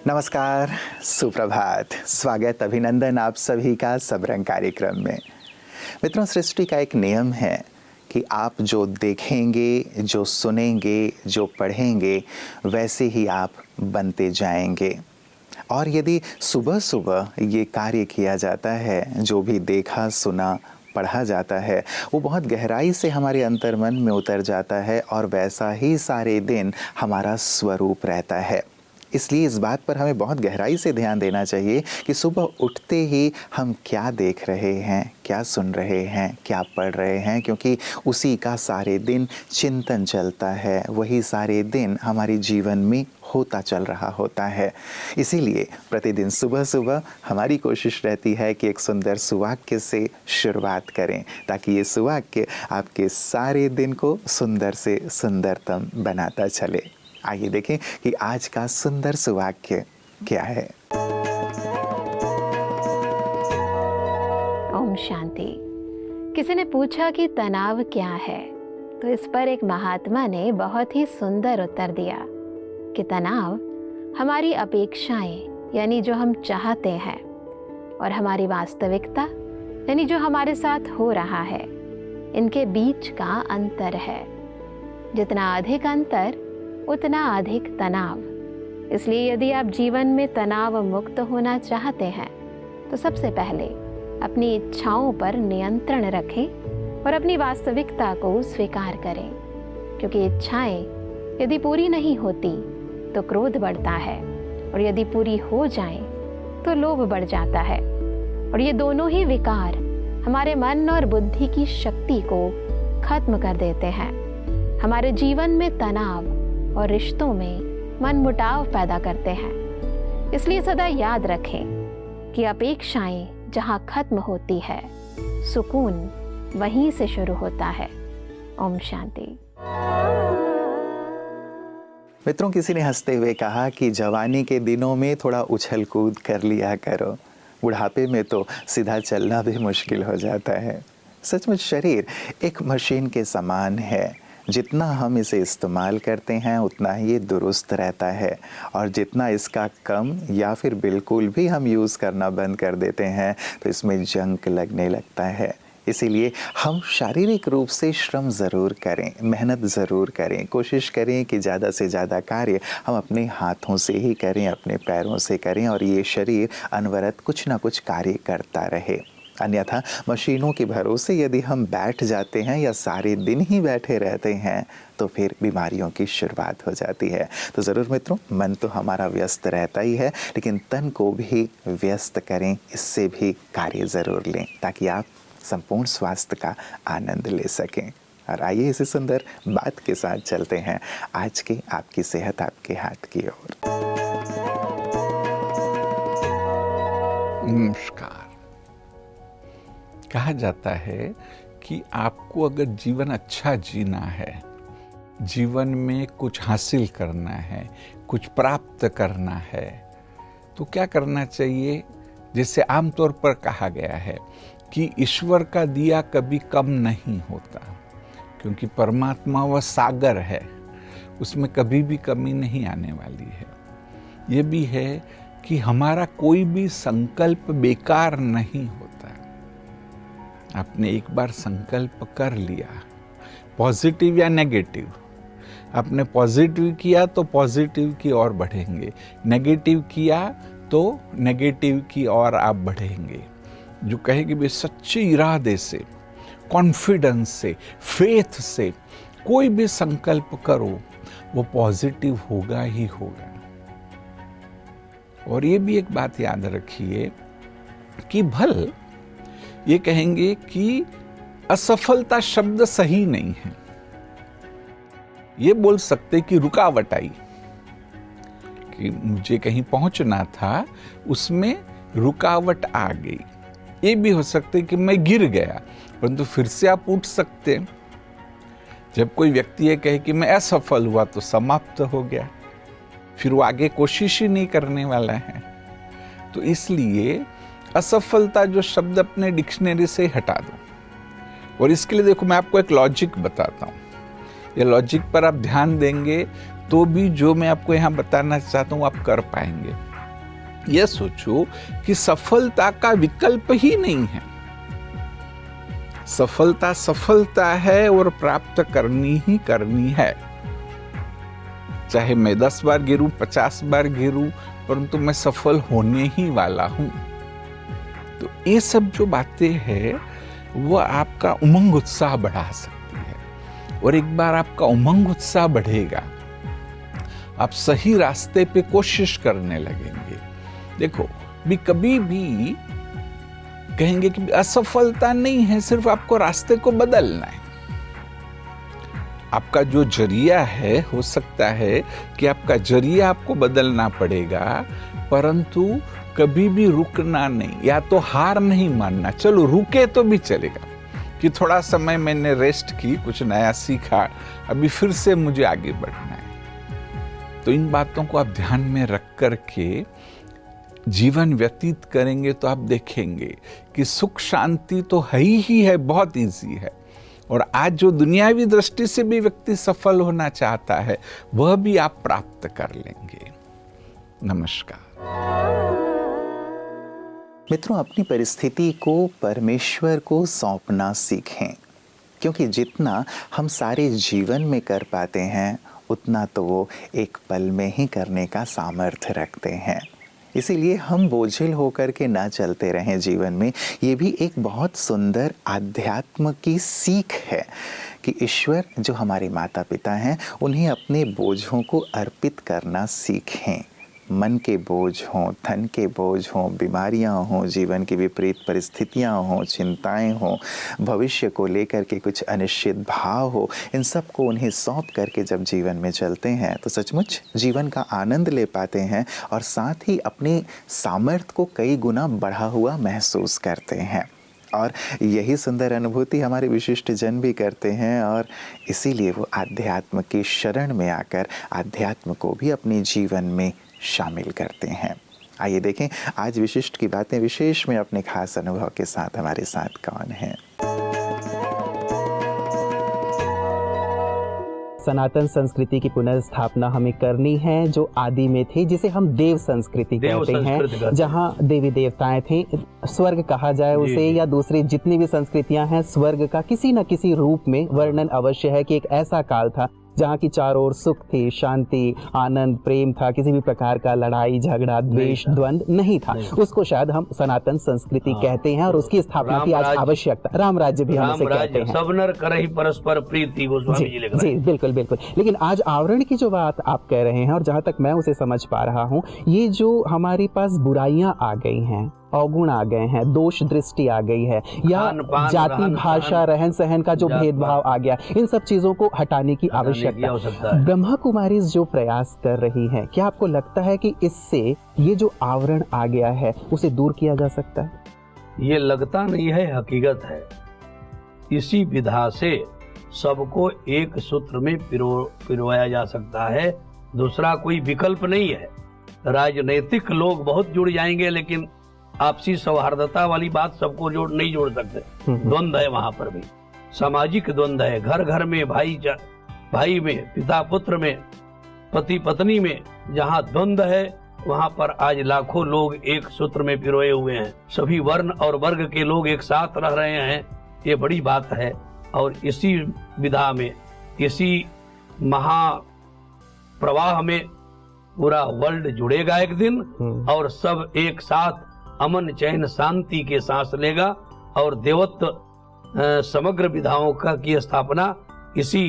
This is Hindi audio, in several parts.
नमस्कार, सुप्रभात, स्वागत, अभिनंदन आप सभी का सबरंग कार्यक्रम में। मित्रों, सृष्टि का एक नियम है कि आप जो देखेंगे, जो सुनेंगे, जो पढ़ेंगे, वैसे ही आप बनते जाएंगे। और यदि सुबह सुबह ये कार्य किया जाता है, जो भी देखा, सुना, पढ़ा जाता है, वो बहुत गहराई से हमारे अंतर्मन में उतर जाता है और वैसा ही सारे दिन हमारा स्वरूप रहता है। इसलिए इस बात पर हमें बहुत गहराई से ध्यान देना चाहिए कि सुबह उठते ही हम क्या देख रहे हैं, क्या सुन रहे हैं, क्या पढ़ रहे हैं, क्योंकि उसी का सारे दिन चिंतन चलता है, वही सारे दिन हमारे जीवन में होता चल रहा होता है। इसीलिए प्रतिदिन सुबह सुबह हमारी कोशिश रहती है कि एक सुंदर सुवाक्य से शुरुआत करें, ताकि ये सुवाक्य आपके सारे दिन को सुंदर से सुंदरतम बनाता चले। आइए देखें कि आज का सुंदर सुवाक्य क्या है। ओम शांति। किसी ने पूछा कि तनाव क्या है, तो इस पर एक महात्मा ने बहुत ही सुंदर उत्तर दिया कि तनाव हमारी अपेक्षाएं यानी जो हम चाहते हैं और हमारी वास्तविकता यानी जो हमारे साथ हो रहा है, इनके बीच का अंतर है। जितना अधिक अंतर उतना अधिक तनाव। इसलिए यदि आप जीवन में तनाव मुक्त होना चाहते हैं तो सबसे पहले अपनी इच्छाओं पर नियंत्रण रखें और अपनी वास्तविकता को स्वीकार करें, क्योंकि इच्छाएं यदि पूरी नहीं होती तो क्रोध बढ़ता है और यदि पूरी हो जाएं तो लोभ बढ़ जाता है। और ये दोनों ही विकार हमारे मन और बुद्धि की शक्ति को खत्म कर देते हैं, हमारे जीवन में तनाव और रिश्तों में मनमुटाव पैदा करते हैं। इसलिए सदा याद रखें कि अपेक्षाएं जहां खत्म होती है, सुकून वहीं से शुरू होता है। ओम शांति। मित्रों, किसी ने हंसते हुए कहा कि जवानी के दिनों में थोड़ा उछल कूद कर लिया करो, बुढ़ापे में तो सीधा चलना भी मुश्किल हो जाता है। सचमुच शरीर एक मशीन के समान है, जितना हम इसे इस्तेमाल करते हैं उतना ही ये दुरुस्त रहता है, और जितना इसका कम या फिर बिल्कुल भी हम यूज़ करना बंद कर देते हैं तो इसमें जंक लगने लगता है। इसीलिए हम शारीरिक रूप से श्रम ज़रूर करें, मेहनत ज़रूर करें, कोशिश करें कि ज़्यादा से ज़्यादा कार्य हम अपने हाथों से ही करें, अपने पैरों से करें, और ये शरीर अनवरत कुछ ना कुछ कार्य करता रहे। अन्यथा मशीनों के भरोसे यदि हम बैठ जाते हैं या सारे दिन ही बैठे रहते हैं तो फिर बीमारियों की शुरुआत हो जाती है। तो ज़रूर मित्रों, मन तो हमारा व्यस्त रहता ही है, लेकिन तन को भी व्यस्त करें, इससे भी कार्य ज़रूर लें, ताकि आप संपूर्ण स्वास्थ्य का आनंद ले सकें। और आइए इसी सुंदर बात के साथ चलते हैं आज की आपकी सेहत आपके हाथ की ओर। नमस्कार। कहा जाता है कि आपको अगर जीवन अच्छा जीना है, जीवन में कुछ हासिल करना है, कुछ प्राप्त करना है, तो क्या करना चाहिए? जैसे आमतौर पर कहा गया है कि ईश्वर का दिया कभी कम नहीं होता, क्योंकि परमात्मा वह सागर है, उसमें कभी भी कमी नहीं आने वाली है। ये भी है कि हमारा कोई भी संकल्प बेकार नहीं होता। आपने एक बार संकल्प कर लिया, पॉजिटिव या नेगेटिव, आपने पॉजिटिव किया तो पॉजिटिव की ओर बढ़ेंगे, नेगेटिव किया तो नेगेटिव की ओर आप बढ़ेंगे। जो कहेगी भी सच्चे इरादे से, कॉन्फिडेंस से, फेथ से कोई भी संकल्प करो, वो पॉजिटिव होगा ही होगा। और ये भी एक बात याद रखिए कि भल ये कहेंगे कि असफलता शब्द सही नहीं है, ये बोल सकते कि रुकावट आई, कि मुझे कहीं पहुंचना था, उसमें रुकावट आ गई। ये भी हो सकता है कि मैं गिर गया, परंतु फिर से आप उठ सकते हैं। जब कोई व्यक्ति ये कहे कि मैं असफल हुआ तो समाप्त हो गया, फिर वो आगे कोशिश ही नहीं करने वाला है। तो इसलिए असफलता जो शब्द अपने डिक्शनरी से हटा दो। और इसके लिए देखो, मैं आपको एक लॉजिक बताता हूँ। ये लॉजिक पर आप ध्यान देंगे तो भी जो मैं आपको यहाँ बताना चाहता हूँ आप कर पाएंगे। यह सोचो कि सफलता का विकल्प ही नहीं है। सफलता सफलता है और प्राप्त करनी ही करनी है। चाहे मैं 10 बार गिरूं, 50 बार गिरूं, परंतु मैं सफल होने ही वाला हूं। तो ये सब जो बातें हैं वो आपका उमंग उत्साह बढ़ा सकती है। और एक बार आपका उमंग उत्साह बढ़ेगा, आप सही रास्ते पे कोशिश करने लगेंगे। देखो, कभी भी कहेंगे कि असफलता नहीं है, सिर्फ आपको रास्ते को बदलना है। आपका जो जरिया है, हो सकता है कि आपका जरिया आपको बदलना पड़ेगा, परंतु कभी भी रुकना नहीं, या तो हार नहीं मानना। चलो रुके तो भी चलेगा कि थोड़ा समय मैंने रेस्ट की, कुछ नया सीखा, अभी फिर से मुझे आगे बढ़ना है। तो इन बातों को आप ध्यान में रख करके जीवन व्यतीत करेंगे तो आप देखेंगे कि सुख शांति तो है ही है, बहुत इजी है। और आज जो दुनियावी दृष्टि से भी व्यक्ति सफल होना चाहता है, वह भी आप प्राप्त कर लेंगे। नमस्कार। मित्रों, अपनी परिस्थिति को परमेश्वर को सौंपना सीखें, क्योंकि जितना हम सारे जीवन में कर पाते हैं, उतना तो वो एक पल में ही करने का सामर्थ्य रखते हैं। इसीलिए हम बोझिल होकर के ना चलते रहें जीवन में। ये भी एक बहुत सुंदर आध्यात्म की सीख है कि ईश्वर जो हमारे माता पिता हैं, उन्हें अपने बोझों को अर्पित करना सीखें। मन के बोझ हों, धन के बोझ हों, बीमारियां हों, जीवन की विपरीत परिस्थितियां हों, चिंताएं हों, भविष्य को लेकर के कुछ अनिश्चित भाव हो, इन सब को उन्हें सौंप करके जब जीवन में चलते हैं तो सचमुच जीवन का आनंद ले पाते हैं और साथ ही अपने सामर्थ्य को कई गुना बढ़ा हुआ महसूस करते हैं। और यही सुंदर अनुभूति हमारे विशिष्ट जन भी करते हैं, और इसीलिए वो आध्यात्म की शरण में आकर आध्यात्म को भी अपने जीवन में शामिल करते हैं। आइए देखें आज विशिष्ट की बातें विशेष में अपने खास अनुभव के साथ हमारे साथ कौन हैं। सनातन संस्कृति की पुनर्स्थापना हमें करनी है, जो आदि में थी, जिसे हम देव संस्कृति कहते हैं, जहाँ देवी देवताएं थे। स्वर्ग कहा जाए उसे, या दूसरी जितनी भी संस्कृतियां हैं, स्वर्ग का किसी न किसी रूप में वर्णन अवश्य है कि एक ऐसा काल था जहाँ की चारों ओर सुख थी, शांति, आनंद, प्रेम था, किसी भी प्रकार का लड़ाई झगड़ा द्वेष द्वंद्व नहीं था। उसको शायद हम सनातन संस्कृति कहते हैं, और उसकी स्थापना की आज आवश्यकता। राम राज्य भी हम उसे कहते हैं। सब नर करहि परस्पर प्रीति, गोस्वामी जी लिख रहे हैं। जी बिल्कुल बिल्कुल। लेकिन आज आवरण की जो बात आप कह रहे हैं, और जहाँ तक मैं उसे समझ पा रहा हूँ, ये जो हमारे पास बुराइयां आ गई हैं, अवगुण आ गए हैं, दोष दृष्टि आ गई है, या जाति भाषा रहन सहन का जो भेदभाव आ गया, इन सब चीजों को हटाने की आवश्यकता है। ब्रह्मा कुमारी जो प्रयास कर रही है, क्या आपको लगता है कि इससे ये जो आवरण आ गया है उसे दूर किया जा सकता है? ये लगता नहीं है, हकीकत है। इसी विधा से सबको एक सूत्र में पिरोया जा सकता है, दूसरा कोई विकल्प नहीं है। राजनीतिक लोग बहुत जुड़ जाएंगे, लेकिन आपसी सौहार्दता वाली बात सबको नहीं जोड़ सकते। द्वंद्व है वहां पर भी, सामाजिक द्वंद्व है। घर घर में, भाई में, पिता पुत्र में, पति पत्नी में जहाँ द्वंद्व है, वहां पर आज लाखों लोग एक सूत्र में पिरोए हुए हैं। सभी वर्ण और वर्ग के लोग एक साथ रह रहे हैं, ये बड़ी बात है। और इसी विधा में, इसी महाप्रवाह में पूरा वर्ल्ड जुड़ेगा एक दिन, और सब एक साथ अमन चैन शांति के सांस लेगा, और देवत्व समग्र विधाओं की स्थापना इसी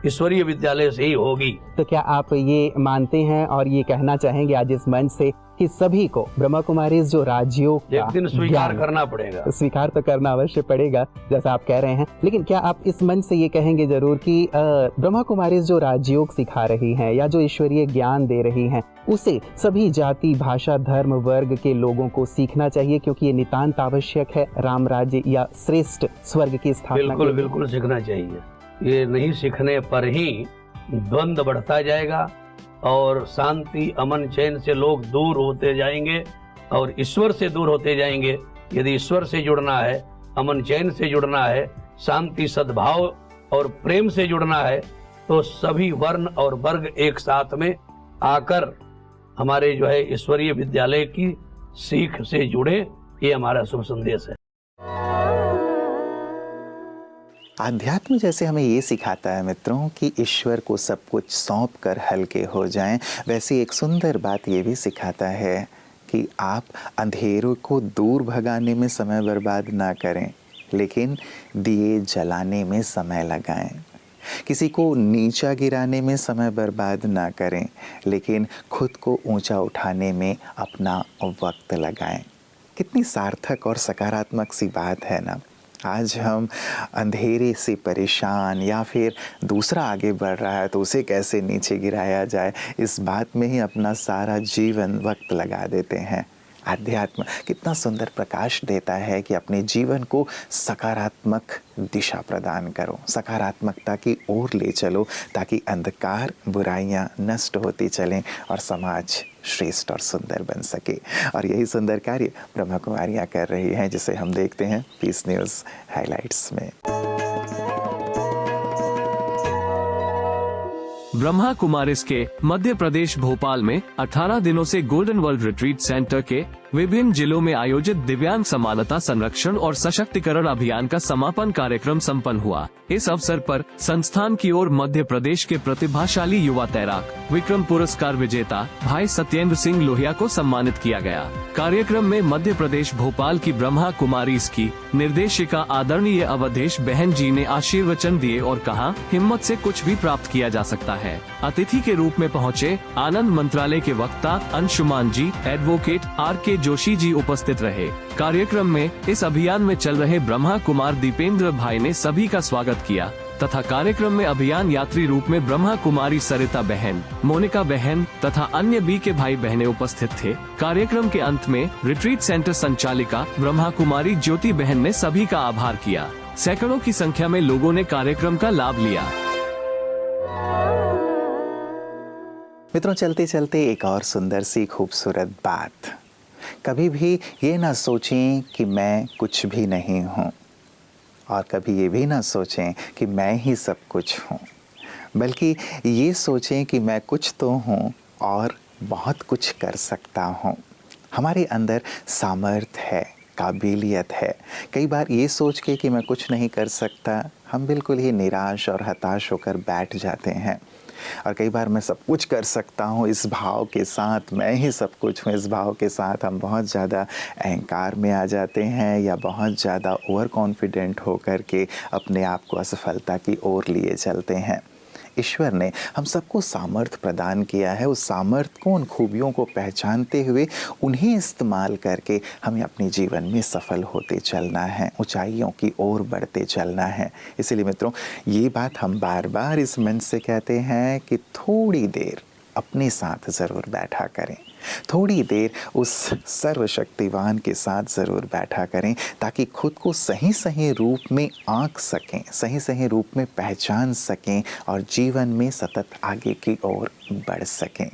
ईश्वरीय विद्यालय से ही होगी। तो क्या आप ये मानते हैं और ये कहना चाहेंगे आज इस मंच से कि सभी को ब्रह्मा कुमारी जो राजयोग का एक दिन स्वीकार करना पड़ेगा? स्वीकार तो करना अवश्य पड़ेगा, जैसा आप कह रहे हैं। लेकिन क्या आप इस मंच से ये कहेंगे जरूर कि ब्रह्मा कुमारी जो राजयोग सिखा रही हैं, या जो ईश्वरीय ज्ञान दे रही हैं, उसे सभी जाति भाषा धर्म वर्ग के लोगों को सीखना चाहिए, क्योंकि ये नितांत आवश्यक है राम राज्य या श्रेष्ठ स्वर्ग की स्थापना? बिल्कुल सीखना चाहिए। ये नहीं सीखने पर ही द्वंद्व बढ़ता जाएगा, और शांति अमन चैन से लोग दूर होते जाएंगे, और ईश्वर से दूर होते जाएंगे। यदि ईश्वर से जुड़ना है, अमन चैन से जुड़ना है, शांति सद्भाव और प्रेम से जुड़ना है, तो सभी वर्ण और वर्ग एक साथ में आकर हमारे जो है ईश्वरीय विद्यालय की सीख से जुड़े, ये हमारा शुभ संदेश है। आध्यात्म जैसे हमें ये सिखाता है मित्रों कि ईश्वर को सब कुछ सौंप कर हल्के हो जाएं, वैसी एक सुंदर बात ये भी सिखाता है कि आप अंधेरों को दूर भगाने में समय बर्बाद ना करें, लेकिन दिए जलाने में समय लगाएं। किसी को नीचा गिराने में समय बर्बाद ना करें, लेकिन खुद को ऊंचा उठाने में अपना वक्त लगाएं। कितनी सार्थक और सकारात्मक सी बात है ना। आज हम अंधेरे से परेशान या फिर दूसरा आगे बढ़ रहा है तो उसे कैसे नीचे गिराया जाए, इस बात में ही अपना सारा जीवन वक्त लगा देते हैं। आध्यात्म कितना सुंदर प्रकाश देता है कि अपने जीवन को सकारात्मक दिशा प्रदान करो, सकारात्मकता की ओर ले चलो, ताकि अंधकार बुराइयां नष्ट होती चलें और समाज श्रेष्ठ और सुंदर बन सके। और यही सुंदर कार्य ब्रह्मा कुमारियाँ कर रही हैं, जिसे हम देखते हैं पीस न्यूज़ हाइलाइट्स में। ब्रह्मा कुमारिस के मध्य प्रदेश भोपाल में 18 दिनों से गोल्डन वर्ल्ड रिट्रीट सेंटर के विभिन्न जिलों में आयोजित दिव्यांग समानता संरक्षण और सशक्तिकरण अभियान का समापन कार्यक्रम संपन्न हुआ। इस अवसर पर संस्थान की ओर मध्य प्रदेश के प्रतिभाशाली युवा तैराक विक्रम पुरस्कार विजेता भाई सत्येंद्र सिंह लोहिया को सम्मानित किया गया। कार्यक्रम में मध्य प्रदेश भोपाल की ब्रह्मा कुमारीज की निर्देशिका आदरणीय अवधेश बहन जी ने आशीर्वचन दिए और कहा, हिम्मत से कुछ भी प्राप्त किया जा सकता है। अतिथि के रूप में पहुंचे आनंद मंत्रालय के वक्ता अंशुमान जी, एडवोकेट RK जोशी जी उपस्थित रहे। कार्यक्रम में इस अभियान में चल रहे ब्रह्मा कुमार दीपेंद्र भाई ने सभी का स्वागत किया तथा कार्यक्रम में अभियान यात्री रूप में ब्रह्मा कुमारी सरिता बहन, मोनिका बहन तथा अन्य B के भाई बहनें उपस्थित थे। कार्यक्रम के अंत में रिट्रीट सेंटर संचालिका ब्रह्मा कुमारी ज्योति बहन ने सभी का आभार किया। सैकड़ों की संख्या में लोगों ने कार्यक्रम का लाभ लिया। मित्रों, चलते चलते एक और सुंदर सी खूबसूरत बात, कभी भी ये ना सोचें कि मैं कुछ भी नहीं हूँ, और कभी ये भी ना सोचें कि मैं ही सब कुछ हूँ, बल्कि ये सोचें कि मैं कुछ तो हूँ और बहुत कुछ कर सकता हूँ। हमारे अंदर सामर्थ्य है, काबिलियत है। कई बार ये सोच के कि मैं कुछ नहीं कर सकता, हम बिल्कुल ही निराश और हताश होकर बैठ जाते हैं। और कई बार मैं सब कुछ कर सकता हूँ, इस भाव के साथ, मैं ही सब कुछ हूँ, इस भाव के साथ हम बहुत ज़्यादा अहंकार में आ जाते हैं या बहुत ज़्यादा ओवर कॉन्फिडेंट होकर के अपने आप को असफलता की ओर लिए चलते हैं। ईश्वर ने हम सबको सामर्थ्य प्रदान किया है। उस सामर्थ्य को, उन खूबियों को पहचानते हुए उन्हें इस्तेमाल करके हमें अपने जीवन में सफल होते चलना है, ऊंचाइयों की ओर बढ़ते चलना है। इसलिए मित्रों, ये बात हम बार बार इस मंच से कहते हैं कि थोड़ी देर अपने साथ ज़रूर बैठा करें, थोड़ी देर उस सर्वशक्तिवान के साथ ज़रूर बैठा करें, ताकि खुद को सही सही रूप में आंक सकें, सही सही रूप में पहचान सकें और जीवन में सतत आगे की ओर बढ़ सकें।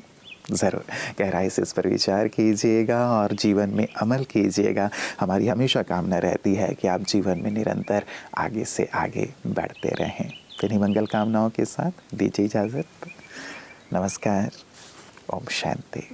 ज़रूर गहराई से इस पर विचार कीजिएगा और जीवन में अमल कीजिएगा। हमारी हमेशा कामना रहती है कि आप जीवन में निरंतर आगे से आगे बढ़ते रहें। इन्हीं मंगल कामनाओं के साथ दीजिए इजाज़त। नमस्कार। ओम शांति।